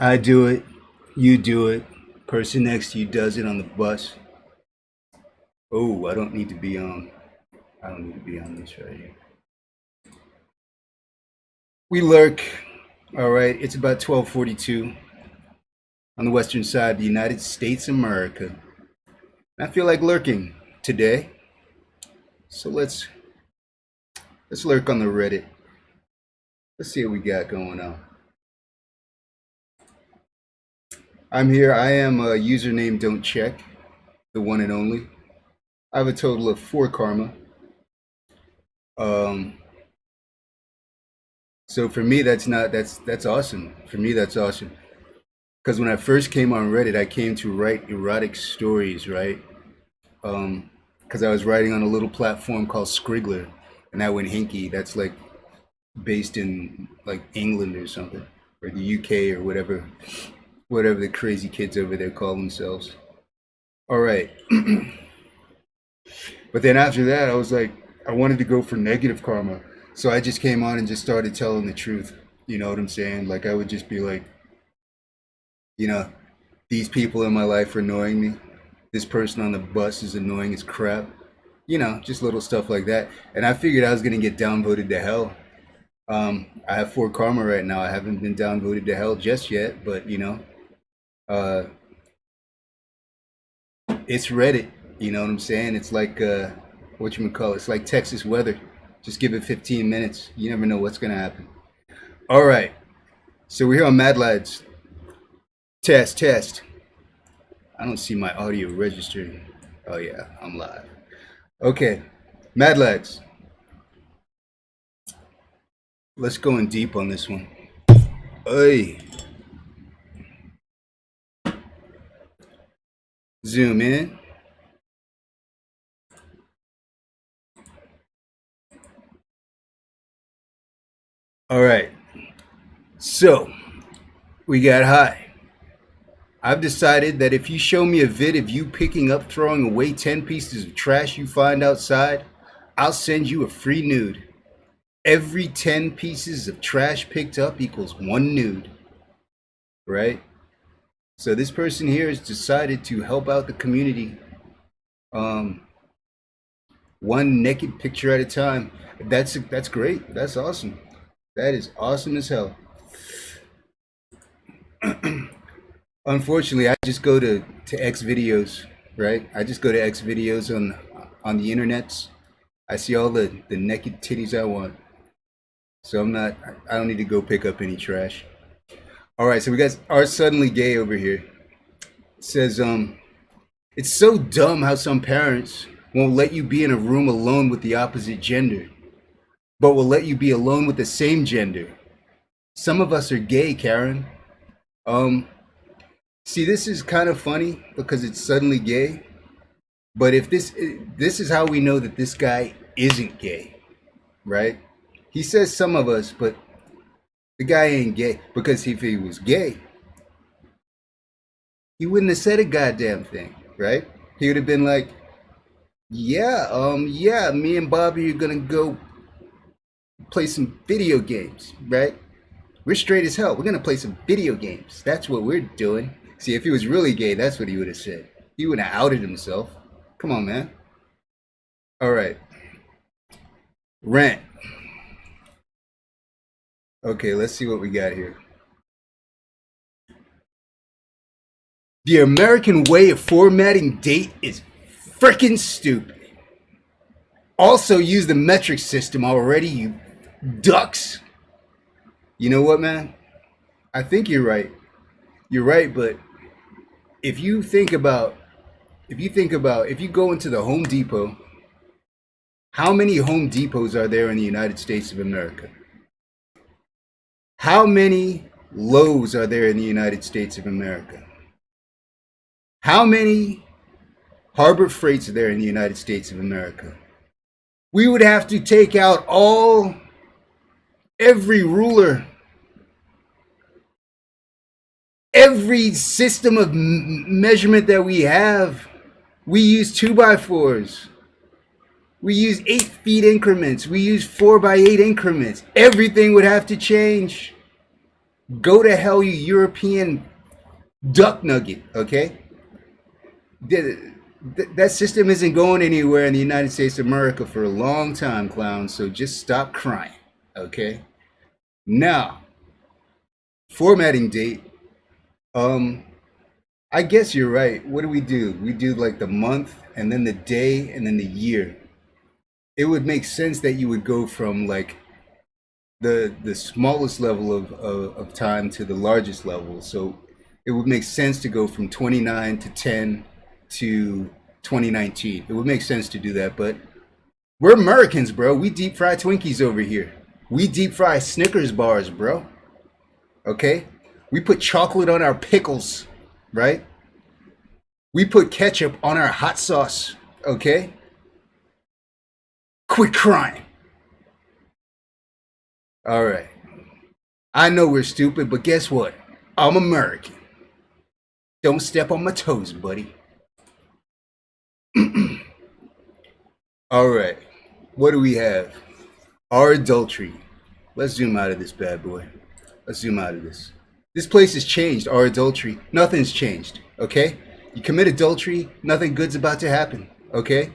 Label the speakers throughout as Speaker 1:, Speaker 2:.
Speaker 1: I do it. You do it. Person next to you does it on the bus. Oh, I don't need to be on. I don't need to be on this right here. We lurk. All right. It's about 12:42 on the western side of the United States of America. I feel like lurking today, so let's lurk on the Reddit. Let's see what we got going on. I'm here. I am a username don't check, the one and only. I have a total of 4 karma. Um, so for me, that's awesome. For me, that's awesome. Because when I first came on Reddit, I came to write erotic stories, right? Because I was writing on a little platform called Scriggler, and that went hinky. That's like based in like England or something, or the UK or whatever the crazy kids over there call themselves. All right. But then after that, I was like, I wanted to go for negative karma. So I just came on and just started telling the truth. You know what I'm saying? Like, I would just be like, you know, these people in my life are annoying me. This person on the bus is annoying as crap. You know, just little stuff like that. And I figured I was going to get downvoted to hell. I have 4 karma right now. I haven't been downvoted to hell just yet, but uh, it's Reddit. You know what I'm saying? It's like what you call it? It's like Texas weather. Just give it 15 minutes. You never know what's gonna happen. All right. So we're here on Mad Lads. Test, test. I don't see my audio registering. Oh yeah, I'm live. Okay, Mad Lads. Let's go in deep on this one. Hey, zoom in. All right. So we got high. I've decided that if you show me a vid of you picking up, throwing away 10 pieces of trash you find outside, I'll send you a free nude. Every 10 pieces of trash picked up equals 1 nude, right? So this person here has decided to help out the community, um, one naked picture at a time. That's great. That's awesome. That is awesome as hell. Unfortunately, I just go to X videos, right? I just go to X videos on the internets. I see all the naked titties I want. So I don't need to go pick up any trash. All right, so we got our suddenly gay over here. It says it's so dumb how some parents won't let you be in a room alone with the opposite gender, but will let you be alone with the same gender. Some of us are gay, Karen. Um See, this is kind of funny because it's suddenly gay, but if this is how we know that this guy isn't gay, right? He says some of us, but the guy ain't gay because if he was gay, he wouldn't have said a goddamn thing, right? He would have been like, yeah, me and Bobby are gonna go play some video games, right? We're straight as hell. We're gonna play some video games. That's what we're doing. See, if he was really gay, that's what he would have said. He would have outed himself. Come on, man. All right. Rant. Okay, let's see what we got here. The American way of formatting date is freaking stupid. Also use the metric system already, you ducks. You know what, man? I think you're right. You're right, but if you think about if you go into the Home Depot, how many Home Depots are there in the United States of America? How many Lowe's are there in the United States of America? How many Harbor Freights are there in the United States of America? We would have to take out every ruler, every system of measurement that we have. We use 2x4s. We use 8 feet increments. We use 4x8 increments. Everything would have to change. Go to hell, you European duck nugget, okay? That system isn't going anywhere in the United States of America for a long time, clown. So just stop crying, okay? Now, formatting date. Um, I guess you're right. What do? We do like the month and then the day and then the year. It would make sense that you would go from like the smallest level of time to the largest level. So it would make sense to go from 29 to 10 to 2019. It would make sense to do that, but we're Americans, bro. We deep fry Twinkies over here. We deep fry Snickers bars, bro. Okay? We put chocolate on our pickles, right? We put ketchup on our hot sauce, okay? Quit crying. All right. I know we're stupid, but guess what? I'm American. Don't step on my toes, buddy. All right. What do we have? Our adultery. Let's zoom out of this bad boy. Let's zoom out of this. This place has changed. Our adultery. Nothing's changed. Okay? You commit adultery, nothing good's about to happen. Okay?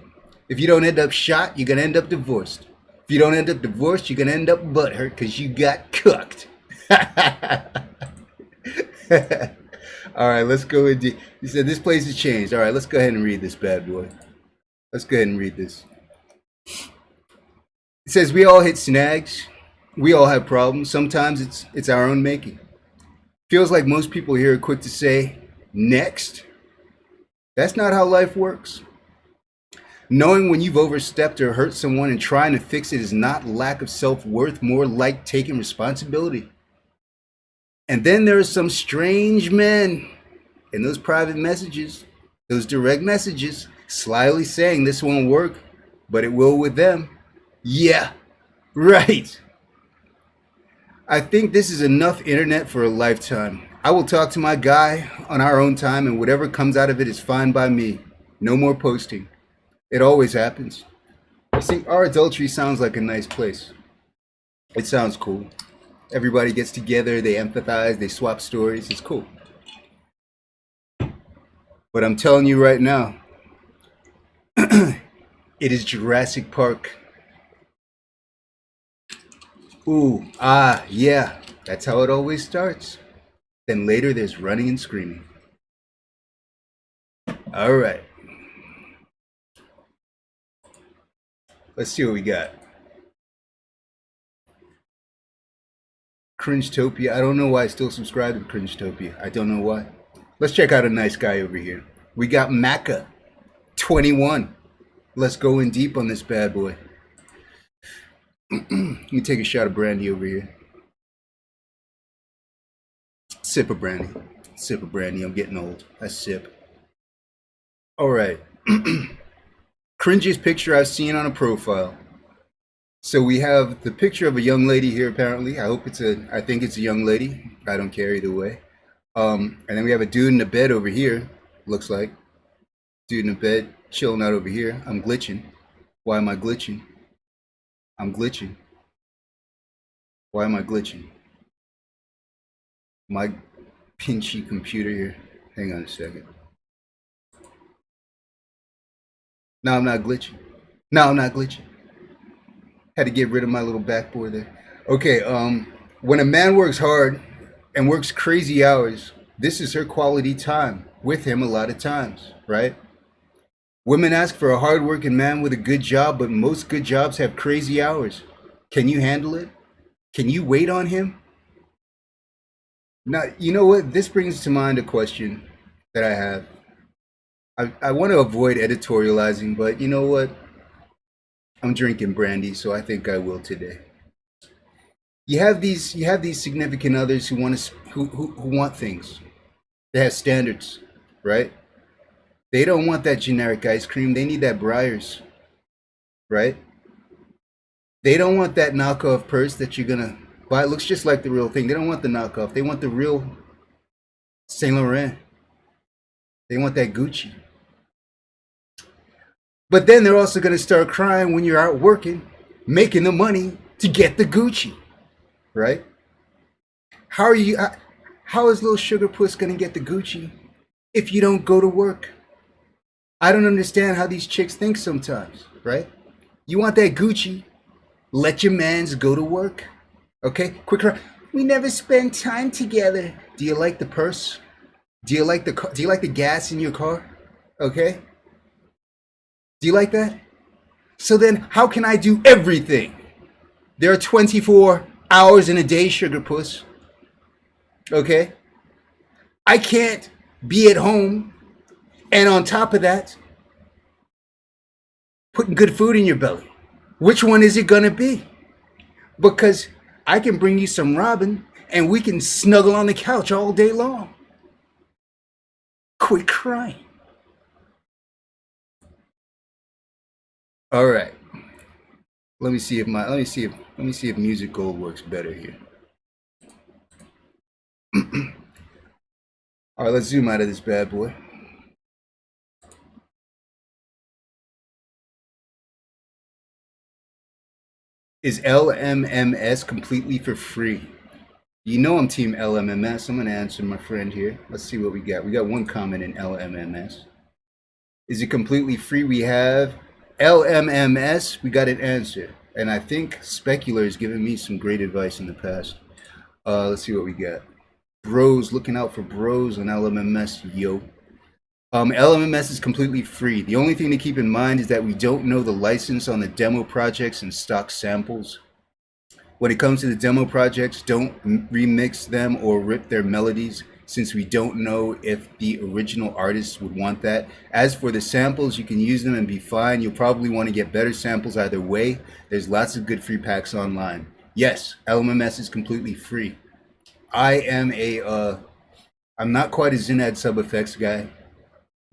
Speaker 1: If you don't end up shot, you're gonna end up divorced. If you don't end up divorced, you're gonna end up butthurt because you got cooked. All right, let's go into. You said this place has changed. All right, let's go ahead and read this bad boy. Let's go ahead and read this. It says we all hit snags. We all have problems. Sometimes it's our own making. Feels like most people here are quick to say next. That's not how life works. Knowing when you've overstepped or hurt someone and trying to fix it is not lack of self-worth, more like taking responsibility. And then there are some strange men in those private messages, those direct messages, slyly saying this won't work, but it will with them. Yeah, right. I think this is enough internet for a lifetime. I will talk to my guy on our own time, and whatever comes out of it is fine by me. No more posting. It always happens. You see, our adultery sounds like a nice place. It sounds cool. Everybody gets together, they empathize, they swap stories. It's cool. But I'm telling you right now, it is Jurassic Park. Ooh, yeah. That's how it always starts. Then later there's running and screaming. All right. Let's see what we got. Cringetopia. I don't know why I still subscribe to Cringetopia. I don't know why. Let's check out a nice guy over here. We got Macca, 21. Let's go in deep on this bad boy. Let me take a shot of brandy over here. Sip of brandy. Sip of brandy. I'm getting old. I sip. All right. Cringiest picture I've seen on a profile. So we have the picture of a young lady here, apparently. I think it's a young lady. I don't care either way. And then we have a dude in the bed over here, looks like. Dude in the bed, chilling out over here. I'm glitching. Why am I glitching? I'm glitching. Why am I glitching? My pinchy computer here. Hang on a second. No, I'm not glitching. No, I'm not glitching. Had to get rid of my little backboard there. Okay, when a man works hard and works crazy hours, this is her quality time with him a lot of times, right? Women ask for a hardworking man with a good job, but most good jobs have crazy hours. Can you handle it? Can you wait on him? Now, you know what? This brings to mind a question that I have. I want to avoid editorializing, but you know what? I'm drinking brandy, so I think I will today. You have these significant others who want to who want things. They have standards, right? They don't want that generic ice cream. They need that Breyers, right? They don't want that knockoff purse that you're gonna buy. It looks just like the real thing. They don't want the knockoff. They want the real Saint Laurent. They want that Gucci. But then they're also gonna start crying when you're out working, making the money to get the Gucci, right? How are you? How is little sugar puss gonna get the Gucci if you don't go to work? I don't understand how these chicks think sometimes, right? You want that Gucci? Let your mans go to work. Okay? Quick. We never spend time together. Do you like the purse? Do you like the do you like the gas in your car? Okay? Do you like that? So then how can I do everything? There are 24 hours in a day, sugar puss. Okay? I can't be at home and on top of that, putting good food in your belly. Which one is it gonna be? Because I can bring you some Robin and we can snuggle on the couch all day long. Quit crying. All right. Let me see if Music Gold works better here. All right, let's zoom out of this bad boy. Is LMMS completely for free? You know I'm team LMMS. I'm gonna answer my friend here. Let's see what we got. We got one comment in LMMS. Is it completely free? We have LMMS. We got an answer. And I think Specular has given me some great advice in the past. Let's see what we got. Bros, looking out for bros on LMMS, yo. LMMS is completely free. The only thing to keep in mind is that we don't know the license on the demo projects and stock samples. When it comes to the demo projects, don't remix them or rip their melodies since we don't know if the original artists would want that. As for the samples, you can use them and be fine. You'll probably want to get better samples either way. There's lots of good free packs online. Yes, LMMS is completely free. I'm not quite a Zinad sub effects guy,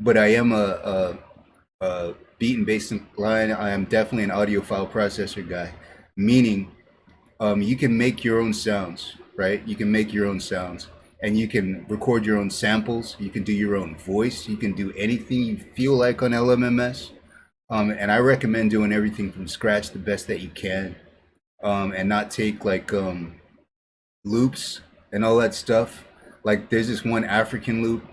Speaker 1: but I am a beat and bass line. I am definitely an audiophile processor guy, meaning you can make your own sounds, right? You can make your own sounds and you can record your own samples. You can do your own voice. You can do anything you feel like on LMMS. And I recommend doing everything from scratch the best that you can, and not take like loops and all that stuff. Like there's this one African loop,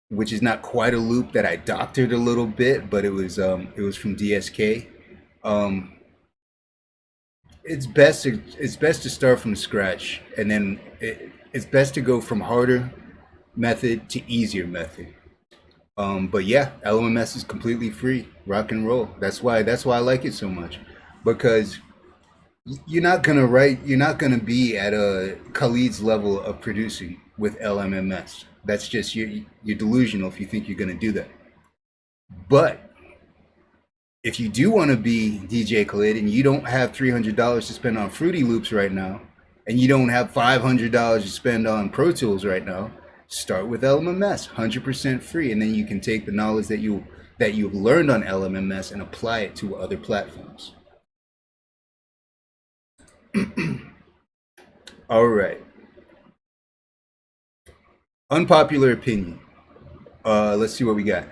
Speaker 1: which is not quite a loop that I doctored a little bit, but it was from DSK. Um, it's best to start from scratch, and then it's best to go from harder method to easier method. But yeah, LMS is completely free, rock and roll. That's why I like it so much, because you're not gonna be at a Khalid's level of producing with LMMS. That's just you're delusional if you think you're gonna do that. But if you do want to be DJ Khalid and you don't have $300 to spend on Fruity Loops right now, and you don't have $500 to spend on Pro Tools right now, start with LMMS, 100% free, and then you can take the knowledge that you've learned on LMMS and apply it to other platforms. All right. Unpopular opinion. Let's see what we got.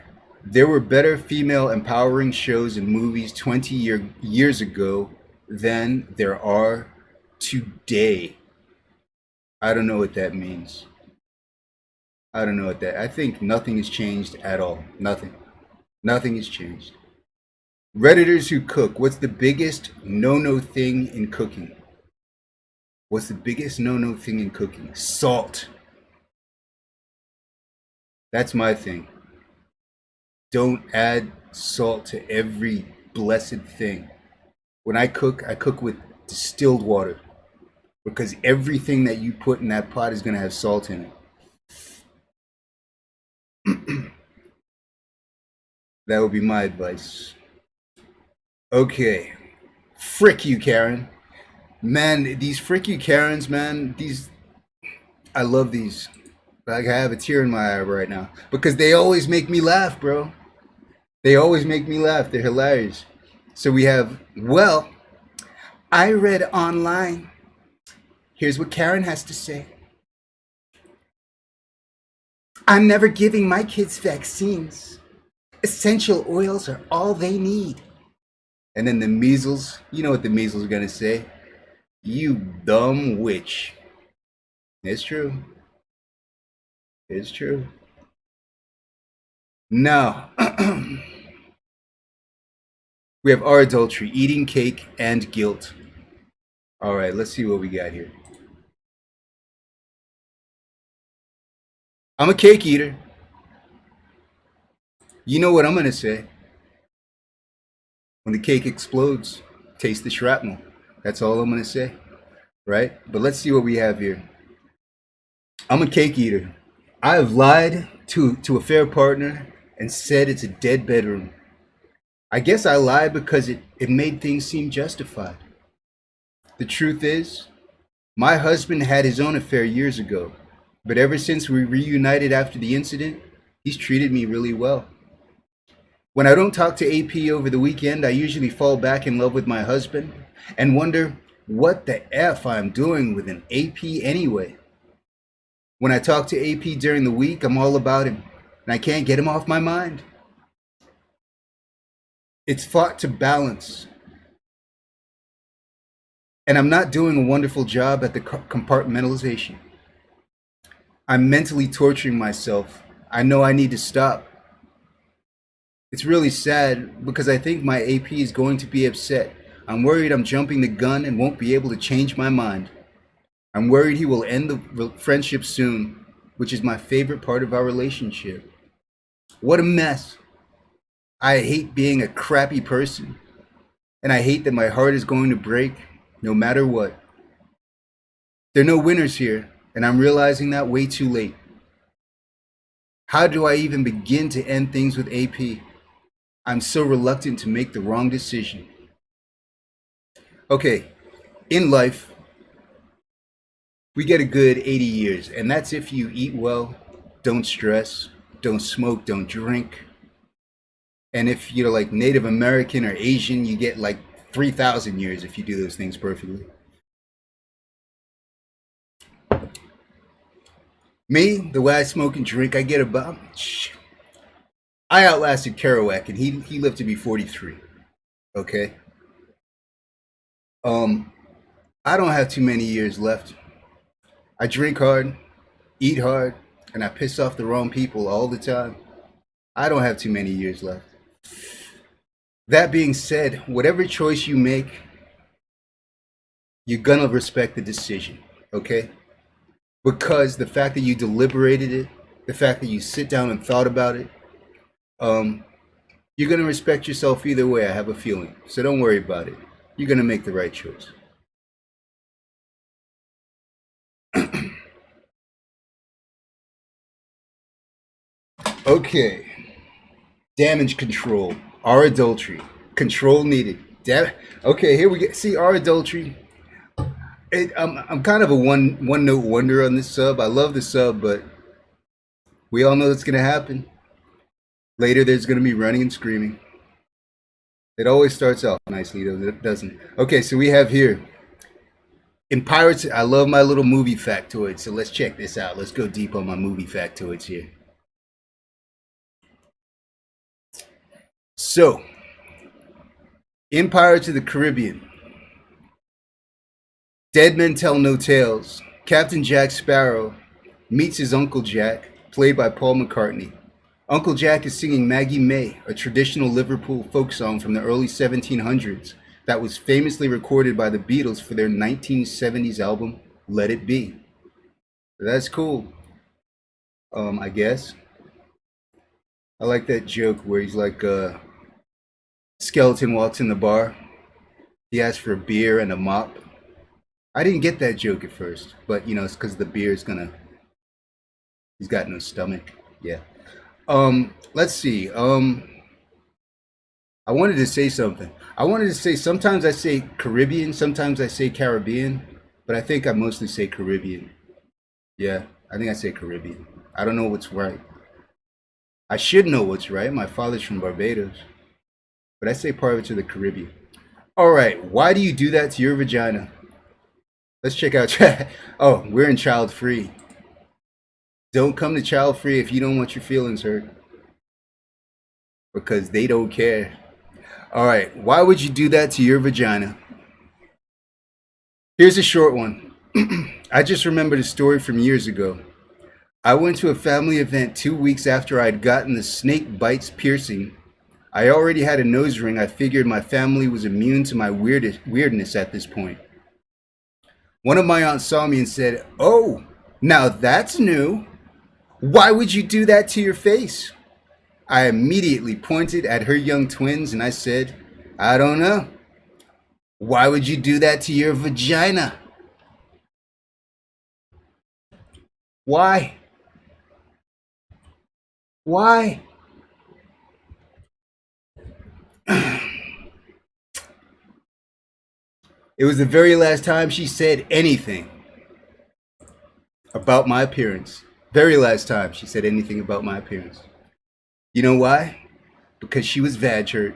Speaker 1: There were better female empowering shows and movies 20 years ago than there are today. I don't know what that means. I don't know what that. I think nothing has changed at all. Nothing. Nothing has changed. Redditors who cook. What's the biggest no-no thing in cooking? What's the biggest no-no thing in cooking? Salt. That's my thing. Don't add salt to every blessed thing. When I cook with distilled water because everything that you put in that pot is going to have salt in it. That would be my advice. Okay. Frick you, Karen. Man, these frick you Karens, man, I love these. Like I have a tear in my eye right now because they always make me laugh, bro. They always make me laugh. They're hilarious. So we have, well, I read online. Here's what Karen has to say. I'm never giving my kids vaccines. Essential oils are all they need. And then the measles, you know what the measles are going to say? You dumb witch. It's true. It's true. Now, we have our adultery, eating cake, and guilt. All right, let's see what we got here. I'm a cake eater. You know what I'm going to say. When the cake explodes, taste the shrapnel. That's all I'm going to say, right? But let's see what we have here. I'm a cake eater. I have lied to a fair partner and said it's a dead bedroom. I guess I lied because it made things seem justified. The truth is, my husband had his own affair years ago, but ever since we reunited after the incident, he's treated me really well. When I don't talk to AP over the weekend, I usually fall back in love with my husband and wonder what the F I'm doing with an AP anyway. When I talk to AP during the week, I'm all about him, and I can't get him off my mind. It's fought to balance, and I'm not doing a wonderful job at the compartmentalization. I'm mentally torturing myself. I know I need to stop. It's really sad because I think my AP is going to be upset. I'm worried I'm jumping the gun and won't be able to change my mind. I'm worried he will end the friendship soon, which is my favorite part of our relationship. What a mess. I hate being a crappy person, and I hate that my heart is going to break no matter what. There are no winners here, and I'm realizing that way too late. How do I even begin to end things with AP? I'm so reluctant to make the wrong decision. Okay, in life, we get a good 80 years, and that's if you eat well, don't stress, don't smoke, don't drink. And if you're like Native American or Asian, you get like 3,000 years if you do those things perfectly. Me, the way I smoke and drink, I get about. I outlasted Kerouac, and he lived to be 43. Okay. Um, I don't have too many years left. I drink hard, eat hard, and I piss off the wrong people all the time. I don't have too many years left. That being said, whatever choice you make, you're gonna respect the decision, okay? Because the fact that you deliberated it, the fact that you sit down and thought about it, um, you're gonna respect yourself either way. I have a feeling, so don't worry about it. You're gonna make the right choice. Okay, damage control, our adultery, control needed. Okay, here we get. See, our adultery. I'm kind of a one note wonder on this sub. I love the sub, but we all know it's gonna happen. Later, there's gonna be running and screaming. It always starts off nicely, though, it doesn't. Okay, so we have here in Pirates. I love my little movie factoids, so let's check this out. Let's go deep on my movie factoids here. So, in Pirates of the Caribbean, Dead Men Tell No Tales, Captain Jack Sparrow meets his Uncle Jack, played by Paul McCartney. Uncle Jack is singing Maggie May, a traditional Liverpool folk song from the early 1700s that was famously recorded by the Beatles for their 1970s album, Let It Be. That's cool, I guess. I like that joke where he's like, skeleton walks in the bar. He asks for a beer and a mop. I didn't get that joke at first, but you know, it's because the beer is gonna. He's got no stomach. Yeah. Let's see. I wanted to say something. I wanted to say sometimes I say Caribbean, sometimes I say Caribbean, but I think I mostly say Caribbean. Yeah, I think I say Caribbean. I don't know what's right. I should know what's right. My father's from Barbados, but I say part of it to the Caribbean. All right. Why do you do that to your vagina? Let's check out. Oh, we're in child free. Don't come to child free if you don't want your feelings hurt, because they don't care. All right. Why would you do that to your vagina? Here's a short one. I just remembered a story from years ago. I went to a family event 2 weeks after I'd gotten the snake bites piercing. I already had a nose ring. I figured my family was immune to my weirdness at this point. One of my aunts saw me and said, "Oh, now that's new. Why would you do that to your face?" I immediately pointed at her young twins and I said, "I don't know. Why would you do that to your vagina? Why? Why?" It was the very last time she said anything about my appearance. Very last time she said anything about my appearance. You know why? Because she was vag hurt.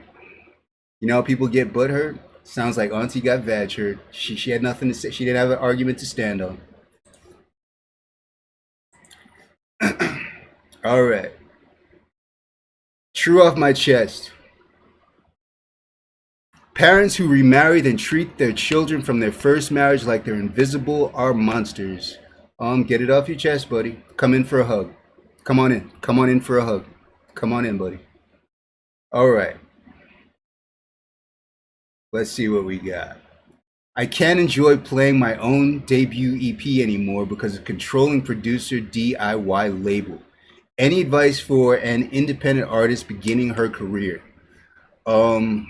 Speaker 1: You know how people get butt hurt? Sounds like Auntie got vag hurt. She had nothing to say. She didn't have an argument to stand on. All right. True off my chest. Parents who remarry then treat their children from their first marriage like they're invisible are monsters. Get it off your chest, buddy. Come in for a hug. Come on in. Come on in for a hug. Come on in, buddy. All right. Let's see what we got. I can't enjoy playing my own debut EP anymore because of controlling producer DIY label. Any advice for an independent artist beginning her career? Um,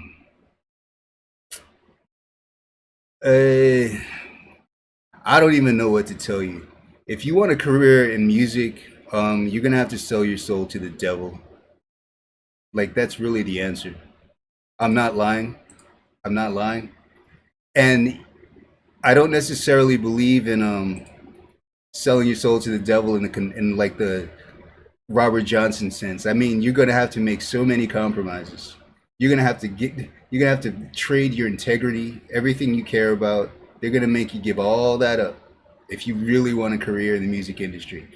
Speaker 1: uh, I don't even know what to tell you. If you want a career in music, you're gonna have to sell your soul to the devil. Like that's really the answer. I'm not lying. I'm not lying. And I don't necessarily believe in selling your soul to the devil in in like the Robert Johnson sense. I mean, you're gonna have to make so many compromises. You're gonna have to trade your integrity, everything you care about. They're gonna make you give all that up if you really want a career in the music industry.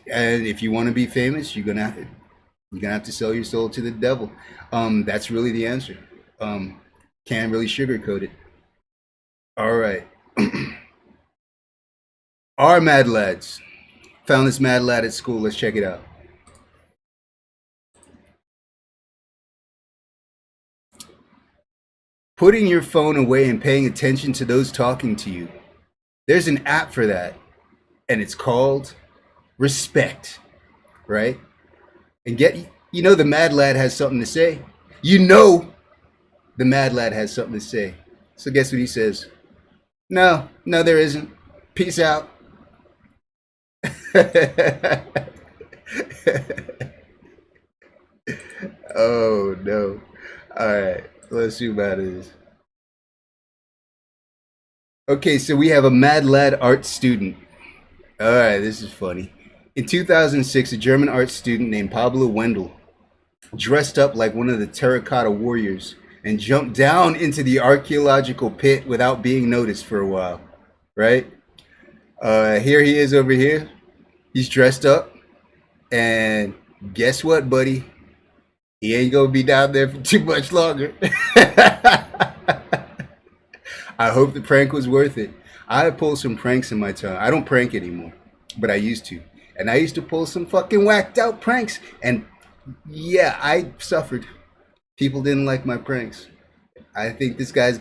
Speaker 1: And if you want to be famous, you're gonna have to sell your soul to the devil. That's really the answer. Can't really sugarcoat it. All right. Our Mad Lads. Found this Mad Lad at school. Let's check it out. Putting your phone away and paying attention to those talking to you. There's an app for that, and it's called Respect, right? And you know, the Mad Lad has something to say. You know, the Mad Lad has something to say. So guess what he says? No, no, there isn't. Peace out. Oh no. All right, let's see about this. Okay, so we have a Mad Lad art student. All right, this is funny. In 2006, a German art student named Pablo Wendell dressed up like one of the terracotta warriors and jumped down into the archaeological pit without being noticed for a while, right? Here he is over here. He's dressed up, and guess what, buddy? He ain't gonna be down there for too much longer. I hope the prank was worth it. I pulled some pranks in my time. I don't prank anymore, but I used to. And I used to pull some fucking whacked out pranks. And yeah, I suffered. People didn't like my pranks. I think this guy's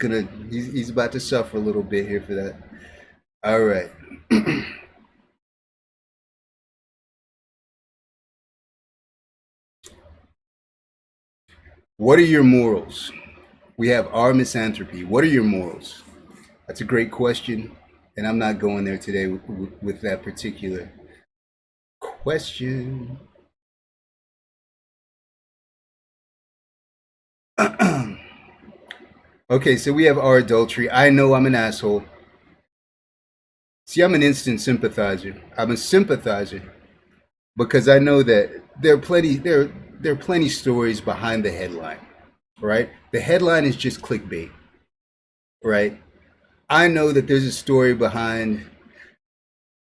Speaker 1: he's about to suffer a little bit here for that. All right. What are your morals? We have our misanthropy. What are your morals? That's a great question. And I'm not going there today with that particular question. Okay, so we have our adultery. I know I'm an asshole. See, I'm an instant sympathizer. I'm a sympathizer because I know that there are plenty stories behind the headline, right? The headline is just clickbait, right? I know that there's a story behind